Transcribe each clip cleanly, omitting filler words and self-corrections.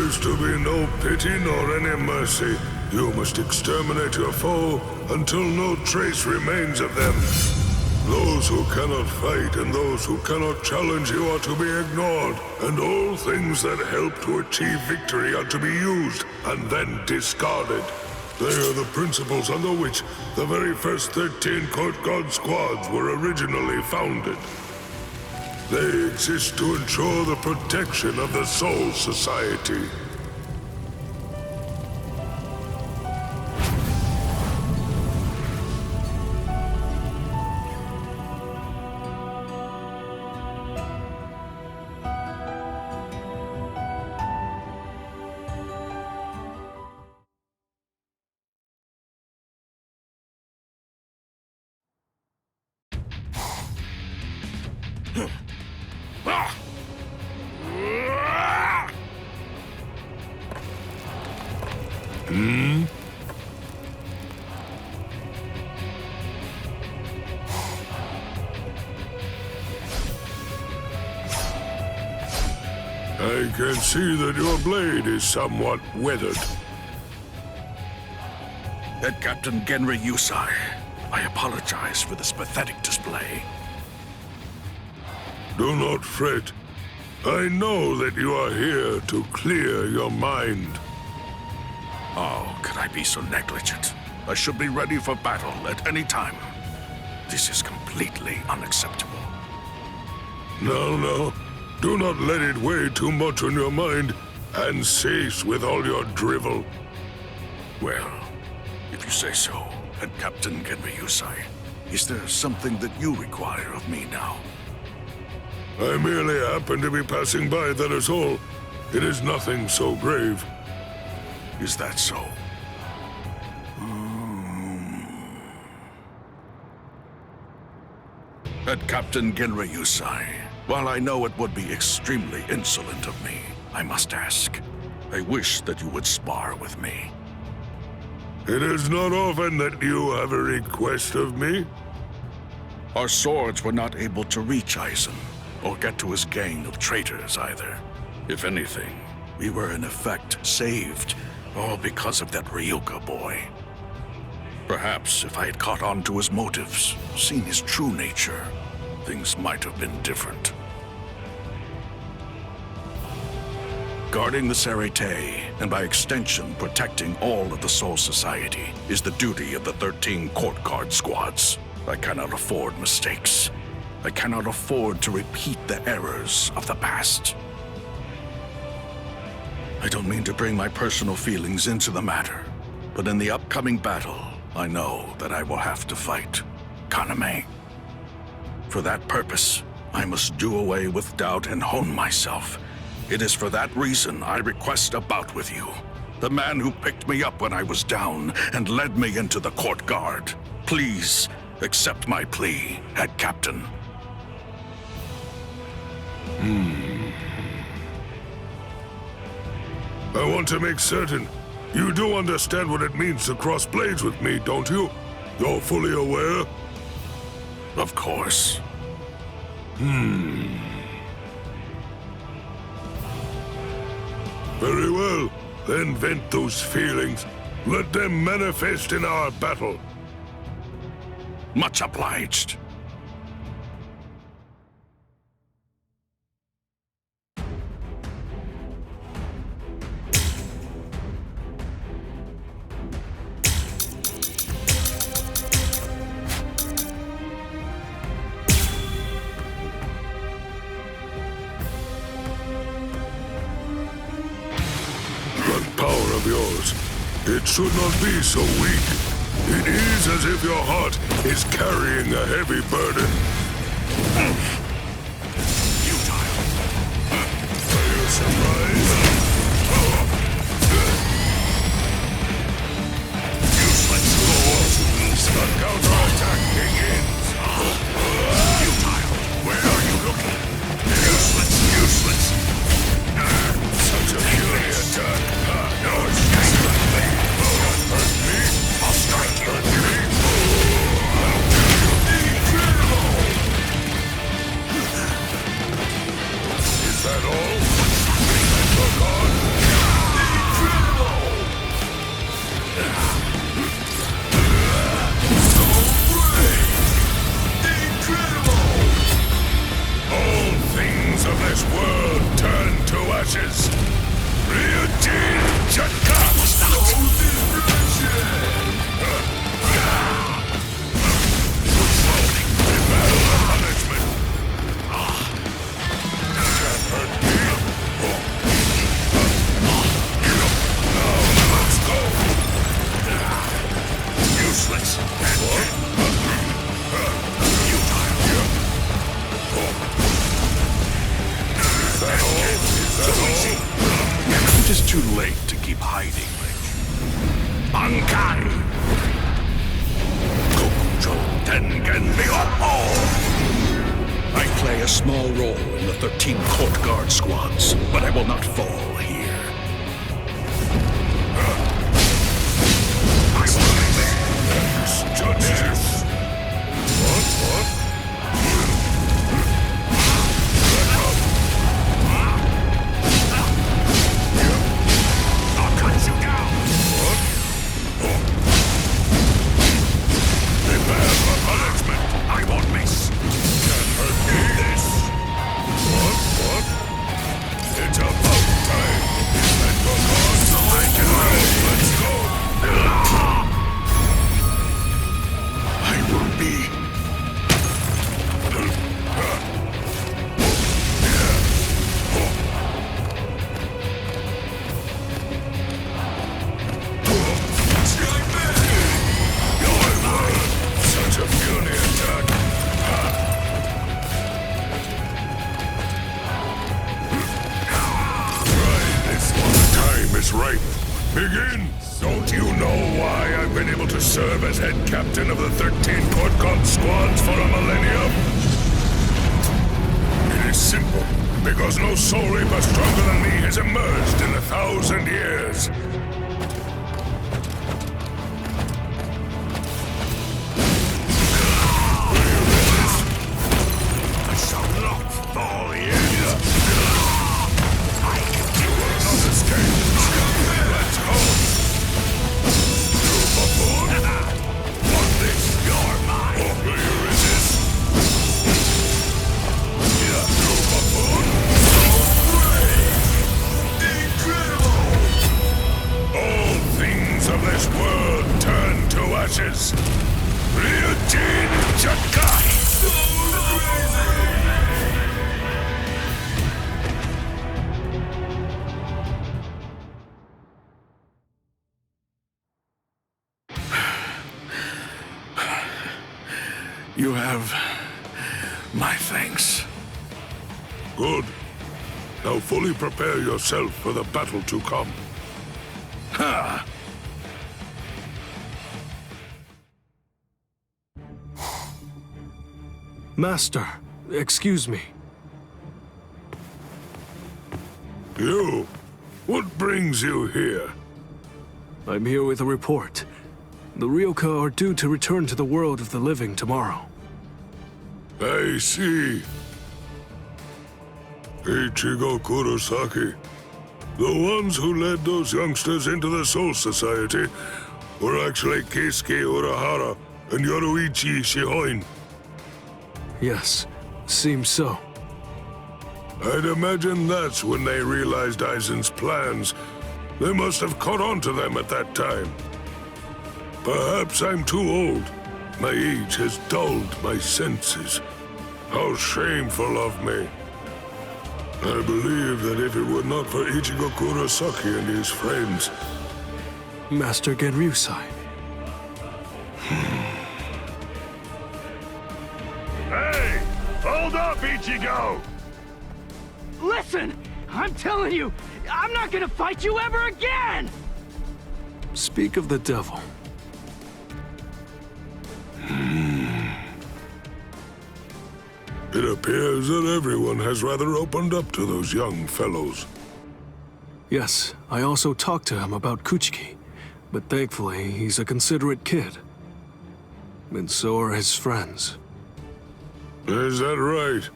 is to be no pity nor any mercy. You must exterminate your foe until no trace remains of them. Those who cannot fight and those who cannot challenge you are to be ignored, and all things that help to achieve victory are to be used and then discarded. They are the principles under which the very first 13 Court Guard squads were originally founded. They exist to ensure the protection of the Soul Society. I can see that your blade is somewhat weathered. Head Captain Genryusai, I apologize for this pathetic display. Do not fret. I know that you are here to clear your mind. Oh, could I be so negligent? I should be ready for battle at any time. This is completely unacceptable. No. Do not let it weigh too much on your mind, and cease with all your drivel. Well, if you say so, Head Captain Genryusai, is there something that you require of me now? I merely happen to be passing by, that is all. It is nothing so grave. Is that so? Head Captain Genryusai, while I know it would be extremely insolent of me, I must ask. I wish that you would spar with me. It is not often that you have a request of me. Our swords were not able to reach Aizen, or get to his gang of traitors either. If anything, we were in effect saved, all because of that Ryuka boy. Perhaps if I had caught on to his motives, seen his true nature, things might have been different. Guarding the Sarete, and by extension protecting all of the Soul Society, is the duty of the 13 Court Guard squads. I cannot afford mistakes. I cannot afford to repeat the errors of the past. I don't mean to bring my personal feelings into the matter, but in the upcoming battle, I know that I will have to fight Kaname. For that purpose, I must do away with doubt and hone myself. It is for that reason I request a bout with you. The man who picked me up when I was down and led me into the Court Guard. Please, accept my plea, Head Captain. I want to make certain. You do understand what it means to cross blades with me, don't you? You're fully aware? Of course. Very well. Then vent those feelings. Let them manifest in our battle. Much obliged. Yours. It should not be so weak. It is as if your heart is carrying a heavy burden. Futile. Are you surprised? Useless. The counterattack begins. Futile. Where are you looking? Useless. Such a fury attack. No, it's just Hurt me? I'll strike you. Hurt me? this world turn to ashes. Ryujin Chaka! Useless. It is too late to keep hiding, Bankai! Kokujo Tengen Myopo! I play a small role in the 13 court guard squads, but I will not fall here. Justice. What? I'll cut you down! Prepare for punishment. I won't miss! Can't hurt me. This. What? It's about time. Let go on so I can run. Let's go. I will be... Such a puny attack. Try this one. Time is ripe. Begin! Don't you know why I've been able to serve as head captain of the 13 court guard squads for a millennium? It is simple. Because no soul reaper stronger than me has emerged in 1,000 years. I shall not fall here! I can do it. Not escape. Let's go. Want this? You're mine! Do you resist? All things of this world turn to ashes. Ryujin Chaka! You have my thanks. Good. Now fully prepare yourself for the battle to come. Ha! Master, excuse me. You? What brings you here? I'm here with a report. The Ryoka are due to return to the world of the living tomorrow. I see. Ichigo Kurosaki. The ones who led those youngsters into the Soul Society were actually Keisuke Urahara and Yoruichi Shihoin. Yes, seems so. I'd imagine that's when they realized Aizen's plans. They must have caught on to them at that time. Perhaps I'm too old. My age has dulled my senses. How shameful of me. I believe that if it were not for Ichigo Kurosaki and his friends... Master Genryusai. Hey! Hold up, Ichigo! Listen! I'm telling you, I'm not gonna fight you ever again! Speak of the devil. It appears that everyone has rather opened up to those young fellows. Yes, I also talked to him about Kuchiki, but thankfully he's a considerate kid. And so are his friends. Is that right?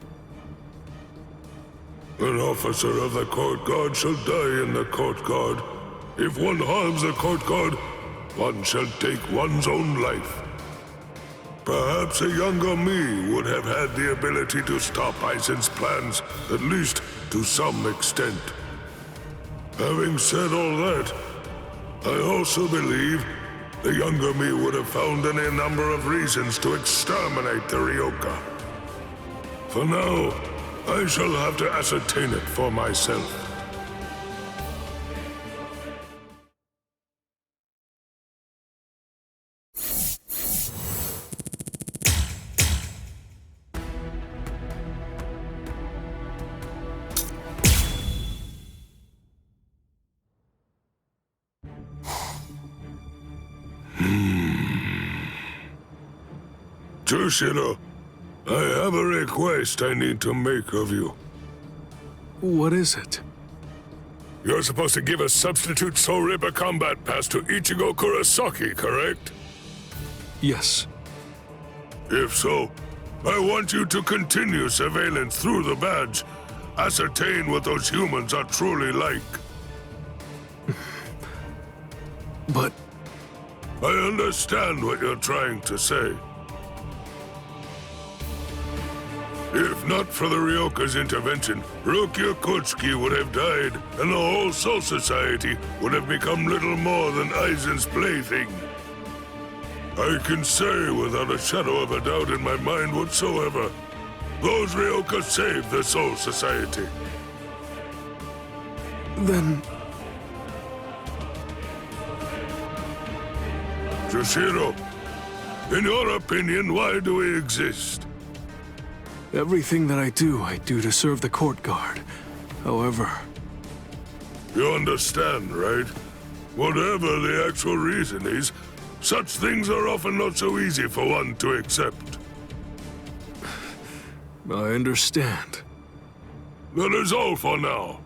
An officer of the court guard shall die in the court guard. If one harms the court guard, one shall take one's own life. Perhaps a younger me would have had the ability to stop Aizen's plans, at least to some extent. Having said all that, I also believe the younger me would have found any number of reasons to exterminate the Ryoka. For now, I shall have to ascertain it for myself. Jushiro, I have a request I need to make of you. What is it? You're supposed to give a substitute Soul Reaper combat pass to Ichigo Kurosaki, correct? Yes. If so, I want you to continue surveillance through the badge. Ascertain what those humans are truly like. But... I understand what you're trying to say. If not for the Ryoka's intervention, Rukia Kuchiki would have died, and the whole Soul Society would have become little more than Aizen's plaything. I can say without a shadow of a doubt in my mind whatsoever, those Ryoka saved the Soul Society. then... Jushiro, in your opinion, why do we exist? Everything that I do to serve the court guard. However... You understand, right? Whatever the actual reason is, such things are often not so easy for one to accept. I understand. That is all for now.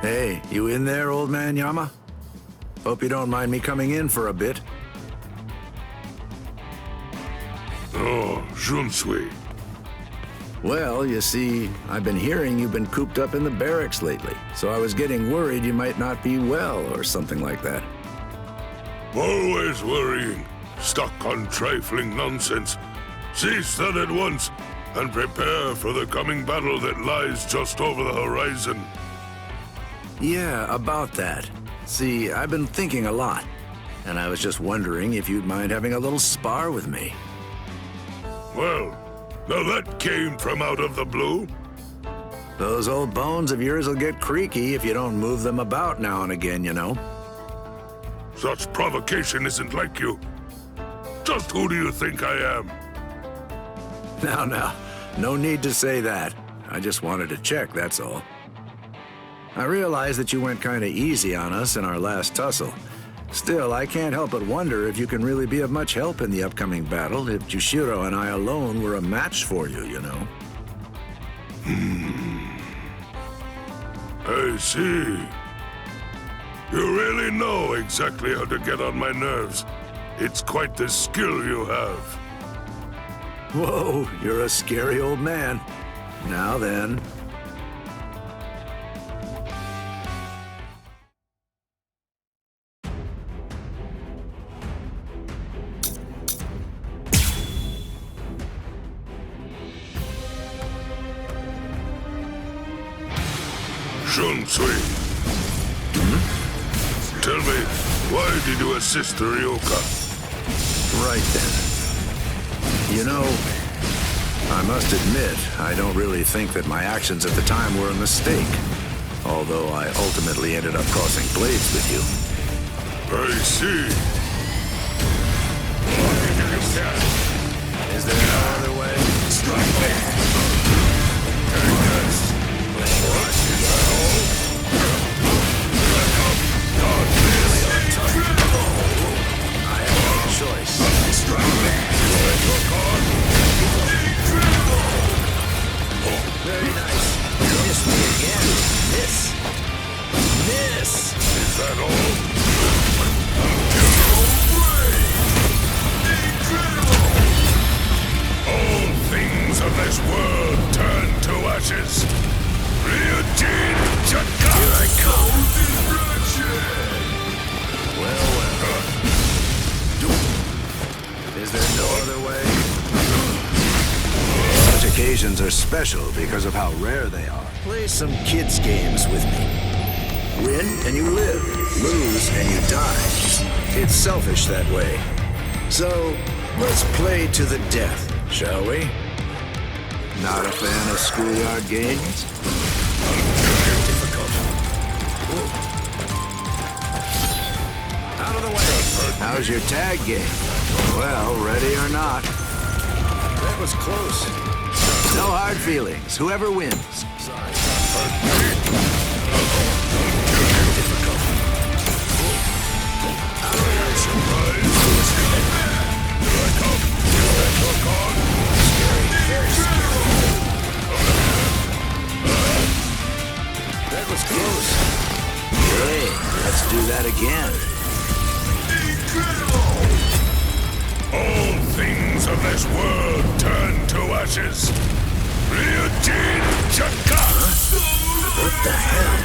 Hey, you in there, old man Yama? Hope you don't mind me coming in for a bit. Oh, Junsui. Well, you see, I've been hearing you've been cooped up in the barracks lately, so I was getting worried you might not be well or something like that. Always worrying, stuck on trifling nonsense. Cease that at once, and prepare for the coming battle that lies just over the horizon. Yeah, about that. See, I've been thinking a lot, and I was just wondering if you'd mind having a little spar with me. Well, now that came from out of the blue. Those old bones of yours will get creaky if you don't move them about now and again, you know. Such provocation isn't like you. Just who do you think I am? Now, no need to say that. I just wanted to check, that's all. I realize that you went kind of easy on us in our last tussle. Still, I can't help but wonder if you can really be of much help in the upcoming battle if Jushiro and I alone were a match for you, you know. I see. You really know exactly how to get on my nerves. It's quite the skill you have. Whoa, you're a scary old man. Now then. Junsui. Tell me, why did you assist the Ryoka? Right then. You know, I must admit, I don't really think that my actions at the time were a mistake. Although I ultimately ended up crossing blades with you. I see. Is there no other way? Strike me. Very good. What? Is that all? God, really I have no choice. strike me. Is that your card? Very nice. Miss me again. Miss. Is that all? Is there no other way? Such occasions are special because of how rare they are. Play some kids' games with me. Win and you live. Lose and you die. It's selfish that way. So, let's play to the death, shall we? Not a fan of schoolyard games? Difficult. Out of the way. How's your tag game? Well, ready or not. That was close. No hard feelings. Whoever wins. Sorry. Difficult. Here I come. Is that your card? Scary. Very scary. That was close. Great. Let's do that again. Incredible! All things of this world turn to ashes. Ryujin Chaka! What the hell?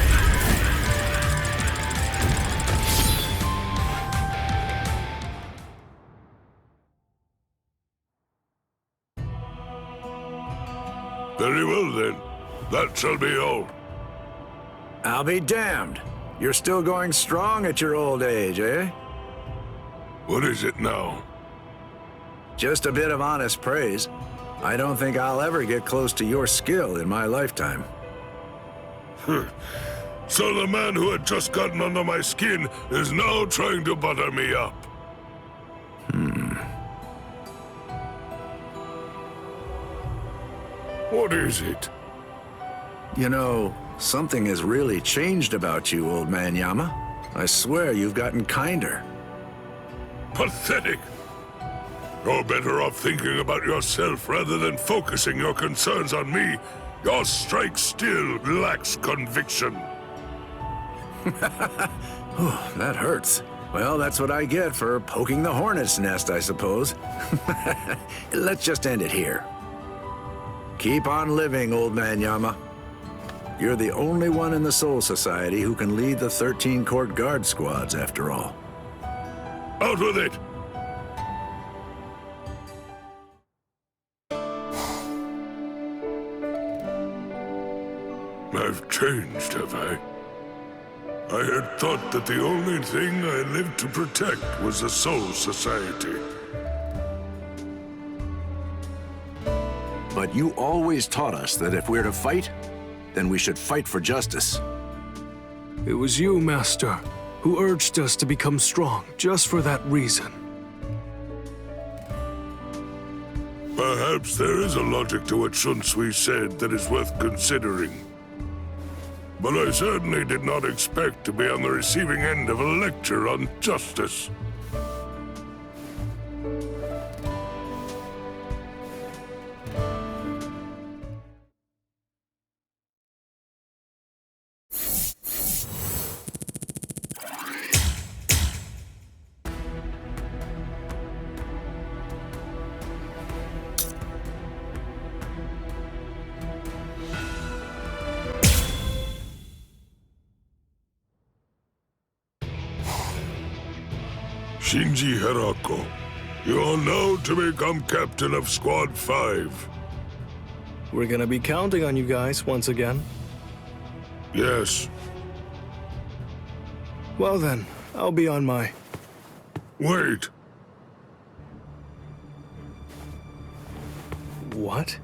Very well then. That shall be all. I'll be damned. You're still going strong at your old age, eh? What is it now? Just a bit of honest praise. I don't think I'll ever get close to your skill in my lifetime. So the man who had just gotten under my skin is now trying to butter me up. What is it? You know, something has really changed about you, old man Yama. I swear you've gotten kinder. Pathetic! You're better off thinking about yourself rather than focusing your concerns on me. Your strike still lacks conviction. That hurts. Well, that's what I get for poking the hornet's nest, I suppose. Let's just end it here. Keep on living, old man Yama. You're the only one in the Soul Society who can lead the 13 Court Guard squads, after all. Out with it! I've changed, have I? I had thought that the only thing I lived to protect was the Soul Society. But you always taught us that if we're to fight, then we should fight for justice. It was you, Master, who urged us to become strong just for that reason. Perhaps there is a logic to what Shunsui said that is worth considering. But I certainly did not expect to be on the receiving end of a lecture on justice. Shinji Hirako, you are now to become captain of Squad 5. We're gonna be counting on you guys once again. Yes. Well then, I'll be on my... Wait. What?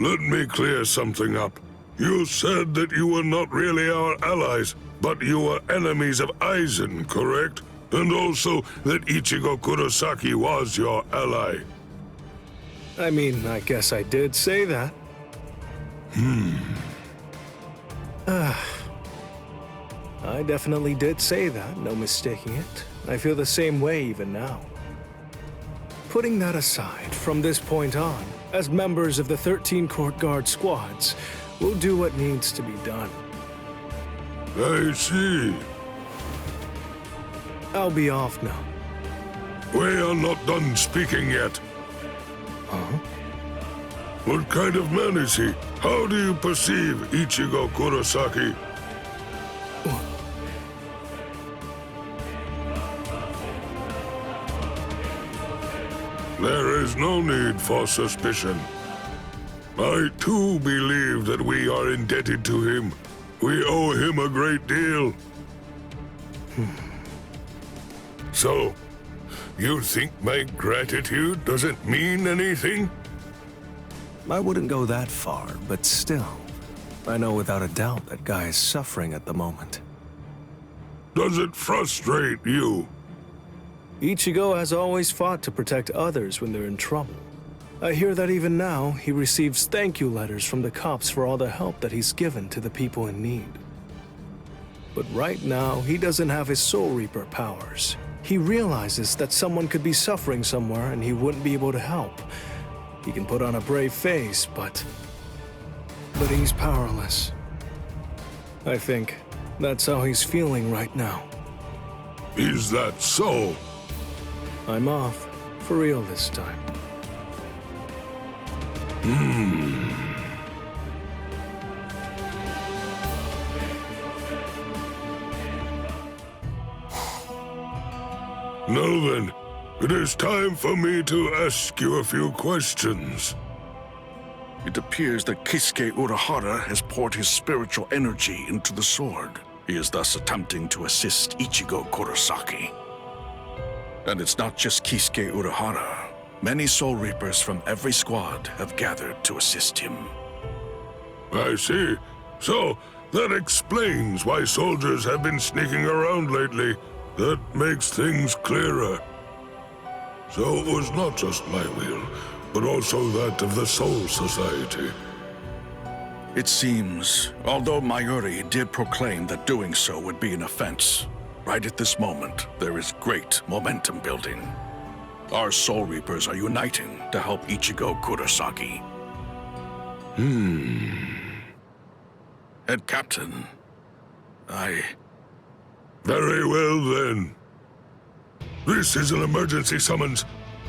Let me clear something up. You said that you were not really our allies, but you were enemies of Aizen, correct? And also that Ichigo Kurosaki was your ally. I mean, I guess I did say that. I definitely did say that, no mistaking it. I feel the same way even now. Putting that aside, from this point on, as members of the 13 Court Guard squads, we'll do what needs to be done. I see. I'll be off now. We are not done speaking yet. Huh? What kind of man is he? How do you perceive Ichigo Kurosaki? There is no need for suspicion. I too believe that we are indebted to him. We owe him a great deal. So, you think my gratitude doesn't mean anything? I wouldn't go that far, but still, I know without a doubt that guy is suffering at the moment. Does it frustrate you? Ichigo has always fought to protect others when they're in trouble. I hear that even now, he receives thank you letters from the cops for all the help that he's given to the people in need. But right now, he doesn't have his Soul Reaper powers. He realizes that someone could be suffering somewhere and he wouldn't be able to help. He can put on a brave face, but he's powerless. I think that's how he's feeling right now. Is that so? I'm off, for real this time. Now then, it is time for me to ask you a few questions. It appears that Kisuke Urahara has poured his spiritual energy into the sword. He is thus attempting to assist Ichigo Kurosaki. And it's not just Kisuke Urahara. Many Soul Reapers from every squad have gathered to assist him. I see. So, that explains why soldiers have been sneaking around lately. That makes things clearer. So it was not just my will, but also that of the Soul Society. It seems, although Mayuri did proclaim that doing so would be an offense, right at this moment, there is great momentum building. Our Soul Reapers are uniting to help Ichigo Kurosaki. Head Captain, Very well, then. This is an emergency summons.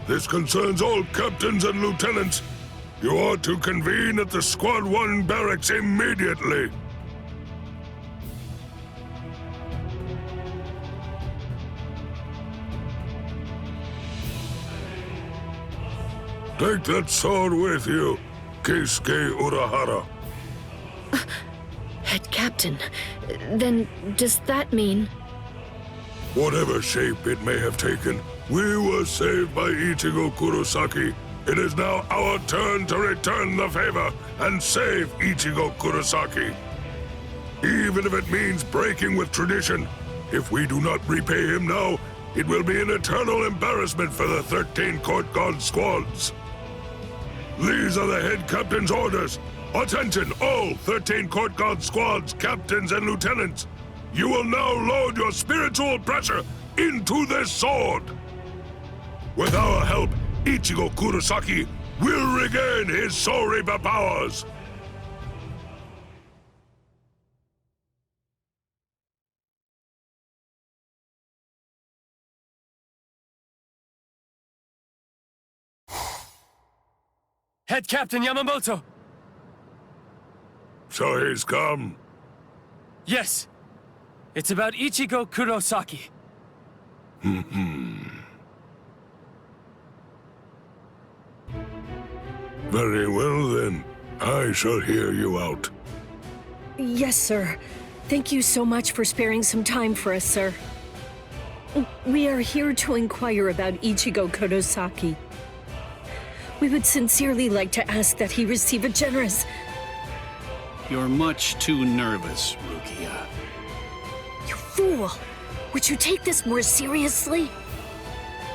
This concerns all captains and lieutenants. You are to convene at the Squad 1 barracks immediately. Take that sword with you, Kisuke Urahara. Head Captain, then does that mean... Whatever shape it may have taken, we were saved by Ichigo Kurosaki. It is now our turn to return the favor and save Ichigo Kurosaki. Even if it means breaking with tradition, if we do not repay him now, it will be an eternal embarrassment for the 13 Court Guard squads. These are the head captain's orders. Attention, all 13 Court Guard squads, captains and lieutenants. You will now load your spiritual pressure into this sword. With our help, Ichigo Kurosaki will regain his Soul Reaper powers. Head Captain Yamamoto! So he's come. Yes. It's about Ichigo Kurosaki. Very well, then. I shall hear you out. Yes, sir. Thank you so much for sparing some time for us, sir. We are here to inquire about Ichigo Kurosaki. We would sincerely like to ask that he receive a generous... You're much too nervous, Rukia. You fool! Would you take this more seriously?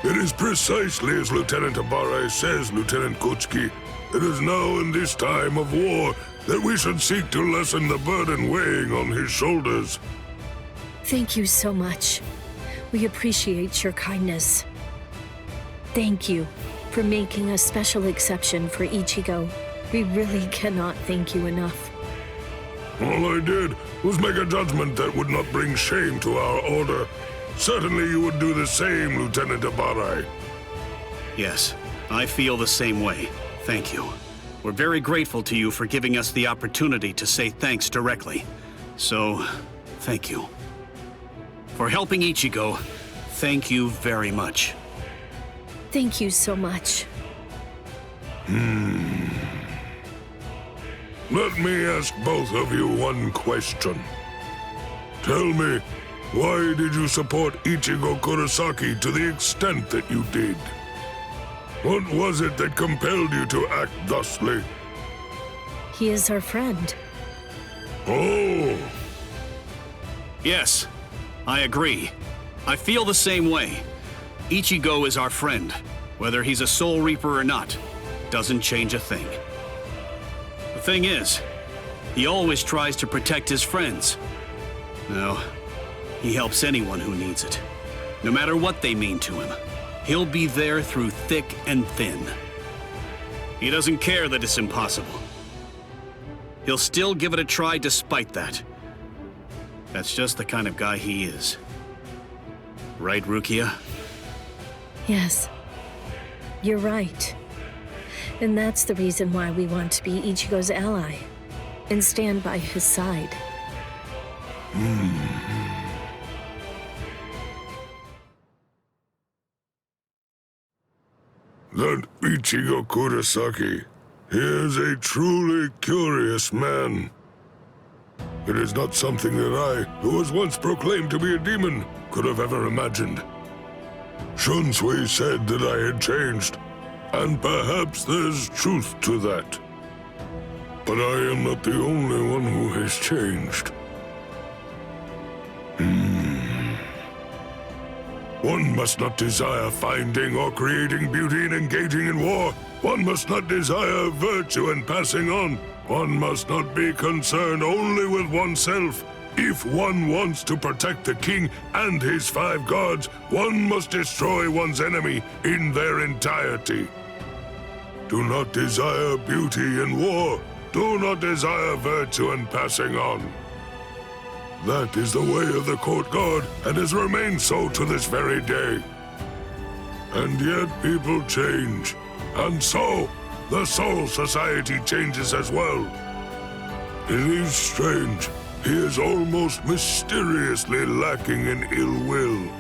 It is precisely as Lieutenant Abare says, Lieutenant Kuchiki. It is now in this time of war that we should seek to lessen the burden weighing on his shoulders. Thank you so much. We appreciate your kindness. Thank you for making a special exception for Ichigo. We really cannot thank you enough. All I did was make a judgment that would not bring shame to our order. Certainly you would do the same, Lieutenant Abare. Yes, I feel the same way. Thank you. We're very grateful to you for giving us the opportunity to say thanks directly. So, thank you. For helping Ichigo, thank you very much. Thank you so much. Let me ask both of you one question. Tell me, why did you support Ichigo Kurosaki to the extent that you did? What was it that compelled you to act thusly? He is our friend. Oh, Yes, I agree. I feel the same way. Ichigo is our friend. Whether he's a Soul Reaper or not, doesn't change a thing. The thing is, he always tries to protect his friends. No, he helps anyone who needs it. No matter what they mean to him, he'll be there through thick and thin. He doesn't care that it's impossible. He'll still give it a try despite that. That's just the kind of guy he is. Right, Rukia? Yes, you're right. And that's the reason why we want to be Ichigo's ally and stand by his side. that Ichigo Kurosaki, he is a truly curious man. It is not something that I, who was once proclaimed to be a demon, could have ever imagined. Shunsui said that I had changed, and perhaps there's truth to that. But I am not the only one who has changed. One must not desire finding or creating beauty and engaging in war. One must not desire virtue and passing on. One must not be concerned only with oneself. If one wants to protect the king and his 5 gods, one must destroy one's enemy in their entirety. Do not desire beauty in war. Do not desire virtue and passing on. That is the way of the court guard, and has remained so to this very day. And yet people change, and so the Soul Society changes as well. It is strange. He is almost mysteriously lacking in ill will.